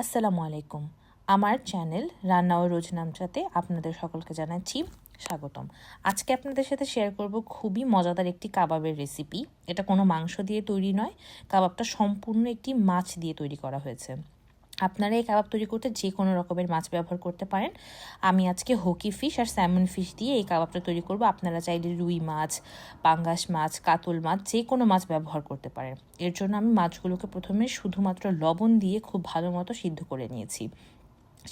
আসসালামু আলাইকুম। আমার চ্যানেল রান্না ও রোজ নামচাতে আপনাদের সকলকে জানাচ্ছি স্বাগতম। আজকে আপনাদের সাথে শেয়ার করব খুবই মজাদার একটি কাবাবের রেসিপি। এটা কোনো মাংস দিয়ে তৈরি নয়, কাবাবটা সম্পূর্ণ একটি মাছ দিয়ে তৈরি করা হয়েছে। আপনারা এই কাবাব তৈরি করতে যে কোনো রকমের মাছ ব্যবহার করতে পারেন। আমি আজকে হকি ফিশ আর স্যামন ফিশ দিয়ে এই কাবাবটা তৈরি করব। আপনারা চাইলে রুই মাছ, পাঙ্গাস মাছ, কাতল মাছ যে কোনো মাছ ব্যবহার করতে পারেন। এর জন্য আমি মাছগুলোকে প্রথমে শুধুমাত্র লবণ দিয়ে খুব ভালো মতো সিদ্ধ করে নিয়েছি।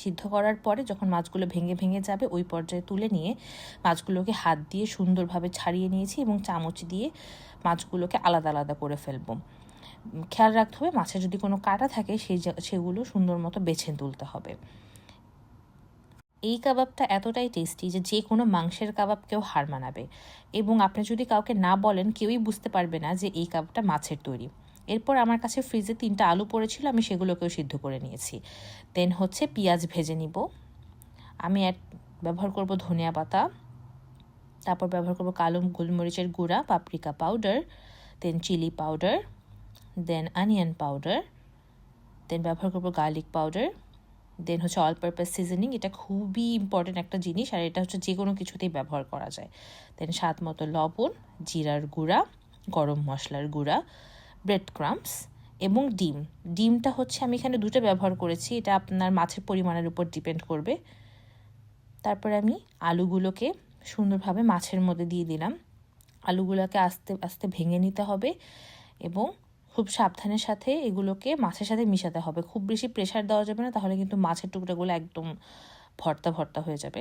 সিদ্ধ করার পরে যখন মাছগুলো ভেঙে ভেঙে যাবে ওই পর্যায়ে তুলে নিয়ে মাছগুলোকে হাত দিয়ে সুন্দরভাবে ছাড়িয়ে নিয়েছি এবং চামচ দিয়ে মাছগুলোকে আলাদা আলাদা করে ফেলবো। খেয়াল রাখতে হবে মাছের যদি কোনো কাঁটা থাকে সেগুলো সুন্দর মতো বেছে তুলতে হবে। এই কাবাবটা এতটাই টেস্টি যে কোনো মাংসের কাবাবকেও হার মানাবে, এবং আপনি যদি কাউকে না বলেন কেউই বুঝতে পারবে না যে এই কাবাবটা মাছের তৈরি। এরপর আমার কাছে ফ্রিজে 3টা আলু পড়েছিল, আমি সেগুলোকেও সিদ্ধ করে নিয়েছি। দেন হচ্ছে পেঁয়াজ ভেজে নিব। আমি ব্যবহার করব ধনিয়া পাতা, তারপর ব্যবহার করব কালো গোলমরিচের গুঁড়া, পাপরিকা পাউডার, দেন চিলি পাউডার, দেন অনিয়ন পাউডার, দেন ব্যবহার করব গার্লিক পাউডার, দেন হচ্ছে অল পারপাস সিজনিং। এটা খুবই ইম্পর্টেন্ট একটা জিনিস, আর এটা হচ্ছে যে কোনো কিছুতেই ব্যবহার করা যায়। দেন স্বাদ মতো লবণ, জিরার গুঁড়া, গরম মশলার গুঁড়া, ব্রেড ক্রাম্পস এবং ডিমটা হচ্ছে আমি এখানে 2টা ব্যবহার করেছি, এটা আপনার মাছের পরিমাণের উপর ডিপেন্ড করবে। তারপরে আমি আলুগুলোকে সুন্দরভাবে মাছের মধ্যে দিয়ে দিলাম। আলুগুলোকে আস্তে আস্তে ভেঙে নিতে হবে এবং খুব সাবধানের সাথে এগুলোকে মাছের সাথে মিশাতে হবে। খুব বেশি প্রেশার দেওয়া যাবে না, তাহলে কিন্তু মাছের টুকরাগুলো একদম ভর্তা ভর্তা হয়ে যাবে।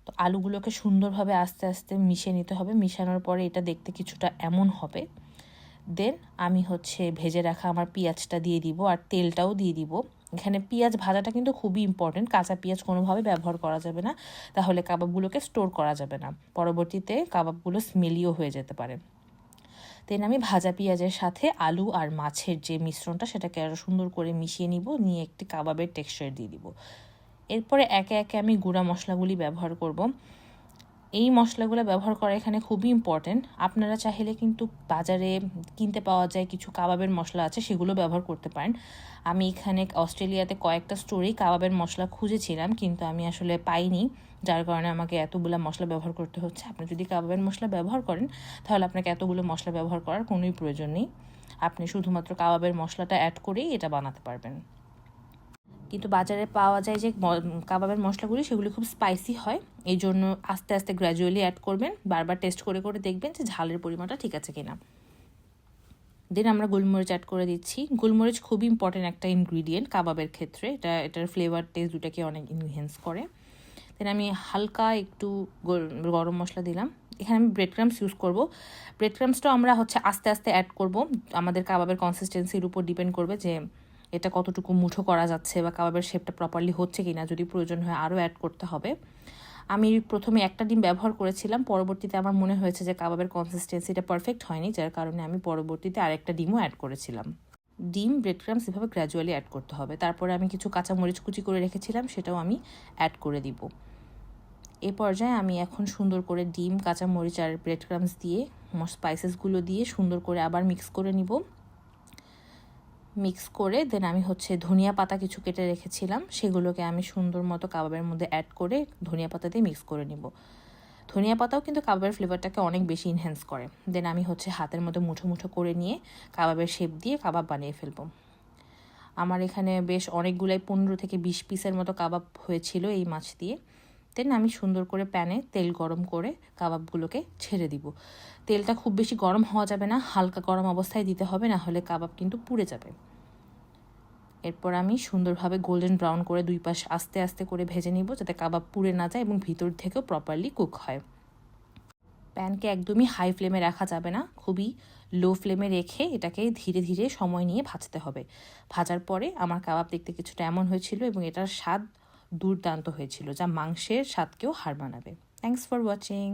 তো আলুগুলোকে সুন্দরভাবে আস্তে আস্তে মিশিয়ে নিতে হবে। মিশানোর পরে এটা দেখতে কিছুটা এমন হবে। দেন আমি হচ্ছে ভেজে রাখা আমার পেঁয়াজটা দিয়ে দিব আর তেলটাও দিয়ে দিব। এখানে পেঁয়াজ ভাজাটা কিন্তু খুবই ইম্পর্টেন্ট। কাঁচা পেঁয়াজ কোনোভাবে ব্যবহার করা যাবে না, তাহলে কাবাবগুলোকে স্টোর করা যাবে না, পরবর্তীতে কাবাবগুলো স্মেলিও হয়ে যেতে পারে। দেন আমি ভাজা পেঁয়াজের সাথে আলু আর মাছের যে মিশ্রণটা সেটাকে আরও সুন্দর করে মিশিয়ে নিব, নিয়ে একটি কাবাবের টেক্সচার দিয়ে দিব। এরপরে একে একে আমি গুঁড়া মশলাগুলি ব্যবহার করব। এই মশলাগুলো ব্যবহার করা এখানে খুবই ইম্পর্টেন্ট। আপনারা চাইলে কিন্তু বাজারে কিনতে পাওয়া যায় কিছু কাবাবের মশলা আছে, সেগুলো ব্যবহার করতে পারেন। আমি এখানে অস্ট্রেলিয়াতে কয়েকটা স্টোরেই কাবাবের মশলা খুঁজেছিলাম, কিন্তু আমি আসলে পাইনি, যার কারণে আমাকে এতগুলো মশলা ব্যবহার করতে হচ্ছে। আপনি যদি কাবাবের মশলা ব্যবহার করেন তাহলে আপনাকে এতগুলো মশলা ব্যবহার করার কোনোই প্রয়োজন নেই। আপনি শুধুমাত্র কাবাবের মশলাটা অ্যাড করেই এটা বানাতে পারবেন। কিন্তু বাজারে পাওয়া যায় যে কাবাবের মশলাগুলি, সেগুলি খুব স্পাইসি হয়। এই জন্য আস্তে আস্তে গ্র্যাজুয়ালি অ্যাড করবেন, বারবার টেস্ট করে করে দেখবেন যে ঝালের পরিমাণটা ঠিক আছে কিনা। দেন আমরা গোলমরিচ অ্যাড করে দিচ্ছি। গোলমরিচ খুবই ইম্পর্টেন্ট একটা ইনগ্রিডিয়েন্ট কাবাবের ক্ষেত্রে, এটার ফ্লেভার টেস্ট দুটাকে অনেক ইনহ্যান্স করে। দেন আমি হালকা একটু গরম মশলা দিলাম। এখানে আমি ব্রেড ক্রাম্পস ইউজ করব। ব্রেড ক্রাম্পসটাও আমরা হচ্ছে আস্তে আস্তে অ্যাড করব, আমাদের কাবাবের কনসিস্টেন্সির উপর ডিপেন্ড করবে যে এটা কতটুকু মুঠো করা যাচ্ছে বা কাবাবের শেপটা প্রপারলি হচ্ছে কি না। যদি প্রয়োজন হয় আরও অ্যাড করতে হবে। আমি প্রথমে একটা ডিম ব্যবহার করেছিলাম, পরবর্তীতে আমার মনে হয়েছে যে কাবাবের কনসিস্টেন্সিটা পারফেক্ট হয়নি, যার কারণে আমি পরবর্তীতে আরেকটা ডিমও অ্যাড করেছিলাম। ডিম, ব্রেড ক্রাম্পস এভাবে গ্র্যাজুয়ালি অ্যাড করতে হবে। তারপরে আমি কিছু কাঁচামরিচ কুচি করে রেখেছিলাম, সেটাও আমি অ্যাড করে দিব। এ পর্যায়ে আমি এখন সুন্দর করে ডিম, কাঁচামরিচ আর ব্রেড ক্রাম্পস দিয়ে স্পাইসেসগুলো দিয়ে সুন্দর করে আবার মিক্স করে নিব। মিক্স করে দেন আমি হচ্ছে ধনিয়া পাতা কিছু কেটে রেখেছিলাম, সেগুলোকে আমি সুন্দর মতো কাবাবের মধ্যে অ্যাড করে ধনিয়া পাতা দিয়ে মিক্স করে নিব। ধনিয়া পাতাও কিন্তু কাবাবের ফ্লেভারটাকে অনেক বেশি ইনহ্যান্স করে। দেন আমি হচ্ছে হাতের মধ্যে মুঠো মুঠো করে নিয়ে কাবাবের শেপ দিয়ে কাবাব বানিয়ে ফেলবো। আমার এখানে বেশ অনেকগুলাই 15 থেকে 20 পিসের মতো কাবাব হয়েছিল এই মাছ দিয়ে। দেন আমি সুন্দর করে প্যানে তেল গরম করে কাবাবগুলোকে ছেড়ে দিব। তেলটা খুব বেশি গরম হওয়া যাবে না, হালকা গরম অবস্থায় দিতে হবে, না হলে কাবাব কিন্তু পুড়ে যাবে। এরপর আমি সুন্দরভাবে গোল্ডেন ব্রাউন করে 2 পাশ আস্তে আস্তে করে ভেজে নিব, যাতে কাবাব পুড়ে না যায় এবং ভিতর থেকেও প্রপারলি কুক হয়। প্যানকে একদমই হাই ফ্লেমে রাখা যাবে না, খুবই লো ফ্লেমে রেখে এটাকে ধীরে ধীরে সময় নিয়ে ভাজতে হবে। ভাজার পরে আমার কাবাব দেখতে কিছুটা এমন হয়েছিল এবং এটার স্বাদ দুর্দান্ত হয়েছিল, যা মাংসের স্বাদকেও হার মানাবে। Thanks for watching.